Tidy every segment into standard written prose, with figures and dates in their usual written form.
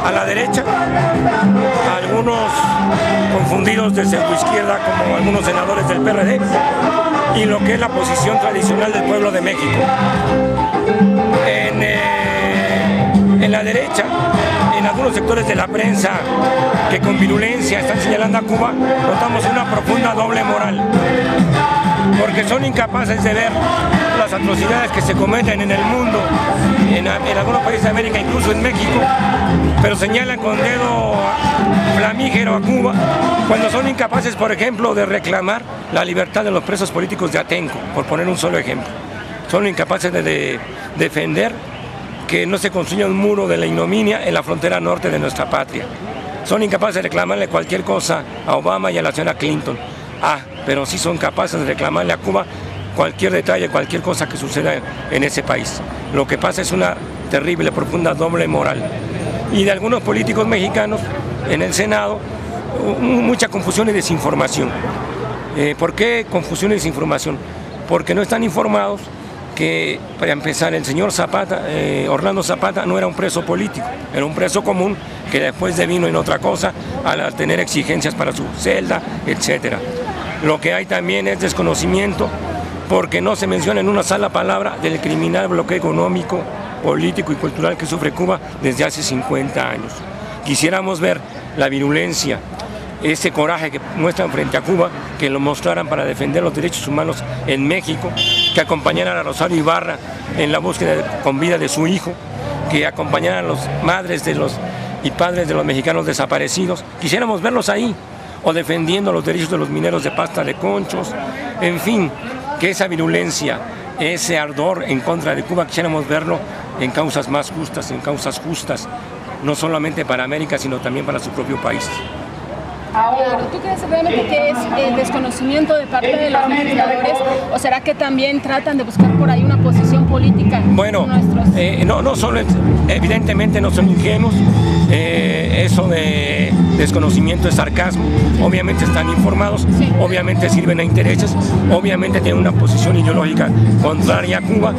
a la derecha, a algunos confundidos de pseudoizquierda como algunos senadores del PRD, y lo que es la posición tradicional del pueblo de México. En la derecha, en algunos sectores de la prensa que con virulencia están señalando a Cuba, notamos una profunda doble moral, porque son incapaces de ver las atrocidades que se cometen en el mundo, en algunos países de América, incluso en México, pero señalan con dedo flamígero a Cuba, cuando son incapaces, por ejemplo, de reclamar la libertad de los presos políticos de Atenco, por poner un solo ejemplo. Son incapaces de defender que no se construya un muro de la ignominia en la frontera norte de nuestra patria. Son incapaces de reclamarle cualquier cosa a Obama y a la señora Clinton. Pero sí son capaces de reclamarle a Cuba cualquier detalle, cualquier cosa que suceda en ese país. Lo que pasa es una terrible, profunda doble moral. Y de algunos políticos mexicanos en el Senado, mucha confusión y desinformación. ¿Por qué confusión y desinformación? Porque no están informados que, para empezar, el señor Zapata, Orlando Zapata, no era un preso político, era un preso común que después devino en otra cosa al tener exigencias para su celda, etc. Lo que hay también es desconocimiento, porque no se menciona en una sola palabra del criminal bloqueo económico, político y cultural que sufre Cuba desde hace 50 años. Quisiéramos ver la virulencia, ese coraje que muestran frente a Cuba, que lo mostraran para defender los derechos humanos en México, que acompañaran a Rosario Ibarra en la búsqueda con vida de su hijo, que acompañaran a las madres y padres de los mexicanos desaparecidos. Quisiéramos verlos ahí, o defendiendo los derechos de los mineros de pasta de conchos, en fin, que esa virulencia, ese ardor en contra de Cuba, quisiéramos verlo en causas más justas, en causas justas, no solamente para América, sino también para su propio país. Claro, ¿tú crees realmente que es el desconocimiento de parte de los legisladores, o será que también tratan de buscar por ahí una posición política? Bueno, no solo, evidentemente no son ingenuos, eso de desconocimiento es sarcasmo, obviamente están informados, sí. Obviamente sirven a intereses, obviamente tienen una posición ideológica contraria a Cuba,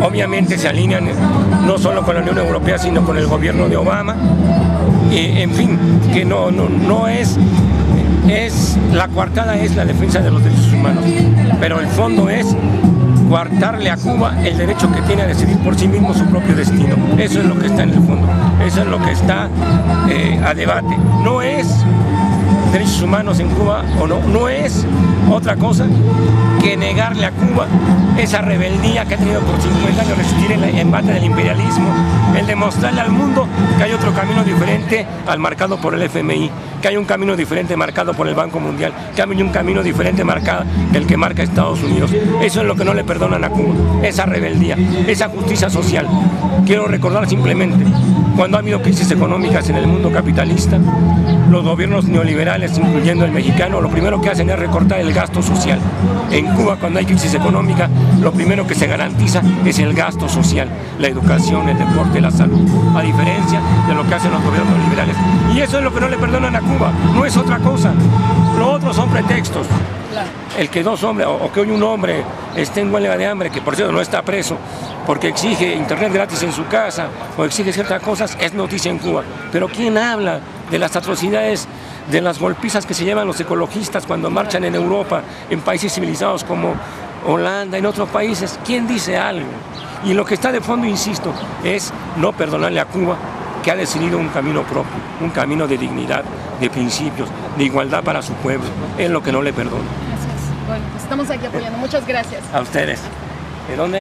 obviamente se alinean no solo con la Unión Europea, sino con el gobierno de Obama. En fin, que no es la coartada es la defensa de los derechos humanos, pero el fondo es coartarle a Cuba el derecho que tiene a decidir por sí mismo su propio destino. Eso es lo que está en el fondo, eso es lo que está a debate. No es derechos humanos en Cuba o no es otra cosa que negarle a Cuba esa rebeldía que ha tenido por 50 años resistir el embate del imperialismo, el demostrarle al mundo que hay otro camino diferente al marcado por el FMI, que hay un camino diferente marcado por el Banco Mundial, que hay un camino diferente marcado del que marca Estados Unidos. Eso es lo que no le perdonan a Cuba, esa rebeldía, esa justicia social. Quiero recordar simplemente, cuando ha habido crisis económicas en el mundo capitalista, los gobiernos neoliberales, incluyendo el mexicano, lo primero que hacen es recortar el gasto social. En Cuba, cuando hay crisis económica, lo primero que se garantiza es el gasto social, la educación, el deporte, la salud, a diferencia de lo que hacen los gobiernos liberales. Y eso es lo que no le perdonan a Cuba, no es otra cosa. Lo otro son pretextos. El que dos hombres, o que hoy un hombre esté en huelga de hambre, que por cierto no está preso, porque exige internet gratis en su casa, o exige ciertas cosas, es noticia en Cuba. Pero ¿quién habla de las atrocidades, de las golpizas que se llevan los ecologistas cuando marchan en Europa, en países civilizados como Holanda, en otros países? ¿Quién dice algo? Y lo que está de fondo, insisto, es no perdonarle a Cuba, que ha decidido un camino propio, un camino de dignidad, de principios, de igualdad para su pueblo. Es lo que no le perdono. Gracias. Bueno, pues estamos aquí apoyando. Muchas gracias. A ustedes. ¿De dónde?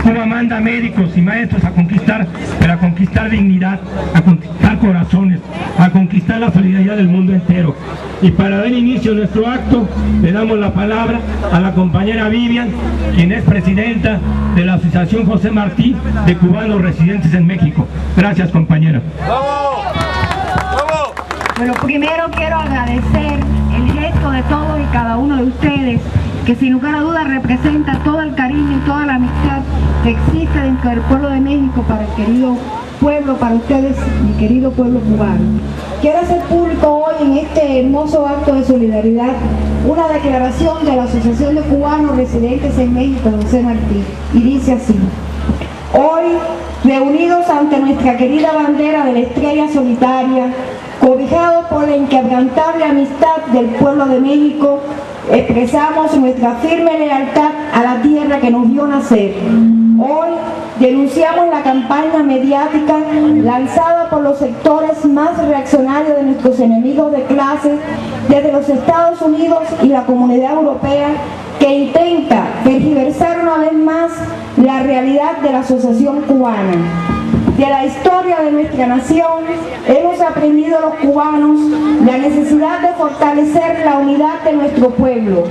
Cuba manda médicos y maestros a conquistar, pero a conquistar dignidad, a conquistar corazones, a conquistar la solidaridad del mundo entero. Y para dar inicio a nuestro acto, le damos la palabra a la compañera Vivian, quien es presidenta de la Asociación José Martí de Cubanos Residentes en México. Gracias, compañera. ¡Bravo! ¡Bravo! Bueno, primero quiero agradecer el gesto de todos y cada uno de ustedes, que sin lugar a dudas representa todo el cariño y toda la amistad que existe dentro del pueblo de México para el querido pueblo, para ustedes, mi querido pueblo cubano. Quiero hacer público hoy en este hermoso acto de solidaridad una declaración de la Asociación de Cubanos Residentes en México, José Martí, y dice así: hoy reunidos ante nuestra querida bandera de la estrella solitaria, cobijados por la inquebrantable amistad del pueblo de México, expresamos nuestra firme lealtad a la tierra que nos vio nacer. Hoy denunciamos la campaña mediática lanzada por los sectores más reaccionarios de nuestros enemigos de clase desde los Estados Unidos y la Comunidad Europea, que intenta tergiversar una vez más la realidad de la Asociación Cubana. De la historia de nuestra nación hemos aprendido los cubanos la necesidad de fortalecer la unidad de nuestro pueblo.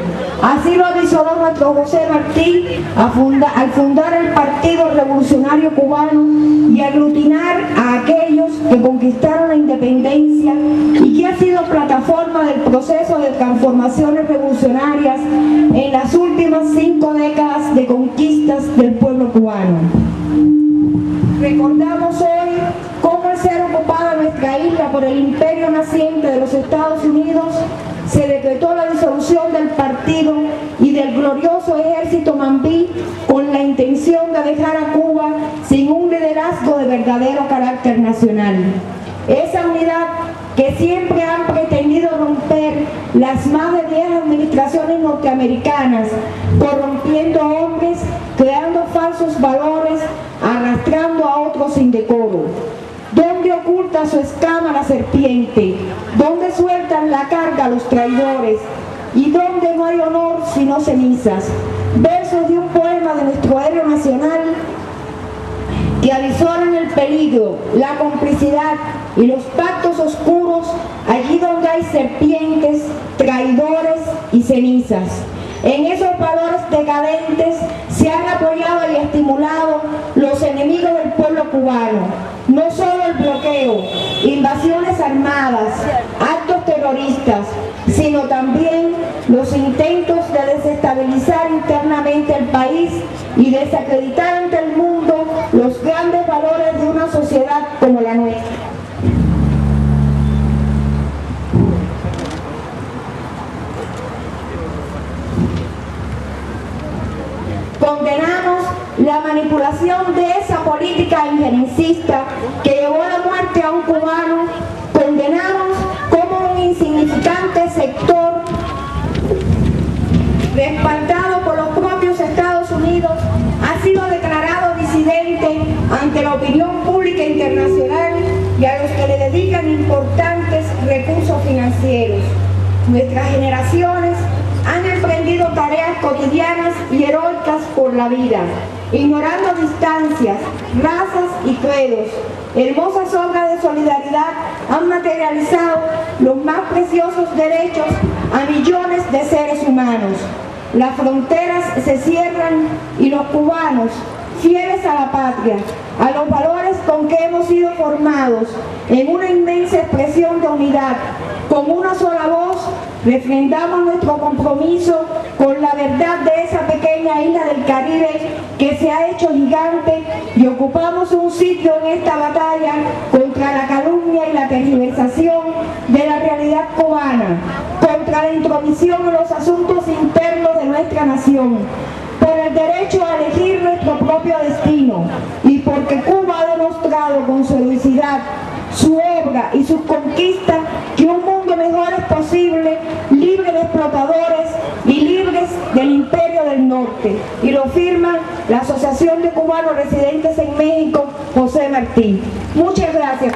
Así lo avisoró nuestro José Martí al fundar el Partido Revolucionario Cubano y aglutinar a aquellos que conquistaron la independencia y que ha sido plataforma del proceso de transformaciones revolucionarias en las últimas 5 décadas de conquistas del pueblo cubano. Recordamos hoy cómo al ser ocupada nuestra isla por el imperio naciente de los Estados Unidos, se decretó la disolución del partido y del glorioso ejército Mambí con la intención de dejar a Cuba sin un liderazgo de verdadero carácter nacional. Esa unidad que siempre han pretendido romper las más de 10 administraciones norteamericanas, corrompiendo hombres, creando falsos valores, arrastrando a otros sin decoro. ¿Dónde oculta su escama la serpiente? ¿Dónde sueltan la carga los traidores? ¿Y dónde no hay honor sino cenizas? Versos de un poema de nuestro héroe nacional que avisoran el peligro, la complicidad y los pactos oscuros allí donde hay serpientes, traidores y cenizas. En esos valores decadentes se han apoyado y estimulado los enemigos del pueblo cubano. No solo el bloqueo, invasiones armadas, actos terroristas, sino también los intentos de desestabilizar internamente el país y desacreditar ante el mundo los grandes valores de una sociedad como la nuestra. Condenamos la manipulación de esa política injerencista que llevó a la muerte a un cubano. Condenamos como un insignificante sector respaldado por los propios Estados Unidos ha sido declarado disidente ante la opinión pública internacional y a los que le dedican importantes recursos financieros. Nuestras generaciones han emprendido tareas cotidianas y heroicas por la vida, ignorando distancias, razas y credos. Hermosas obras de solidaridad han materializado los más preciosos derechos a millones de seres humanos. Las fronteras se cierran y los cubanos, fieles a la patria, a los valores con que hemos sido formados, en una inmensa expresión de unidad, con una sola voz, refrendamos nuestro compromiso con la verdad de esa pequeña isla del Caribe que se ha hecho gigante, y ocupamos un sitio en esta batalla contra la calumnia y la tergiversación de la realidad cubana, contra la intromisión en los asuntos internos de nuestra nación, por el derecho a elegir nuestro propio destino y porque Cuba ha demostrado con su heroicidad, su obra y sus conquistas que un mundo mejor es posible, libre de explotadores y libres del Imperio del Norte. Y lo firma la Asociación de Cubanos Residentes en México, José Martí. Muchas gracias.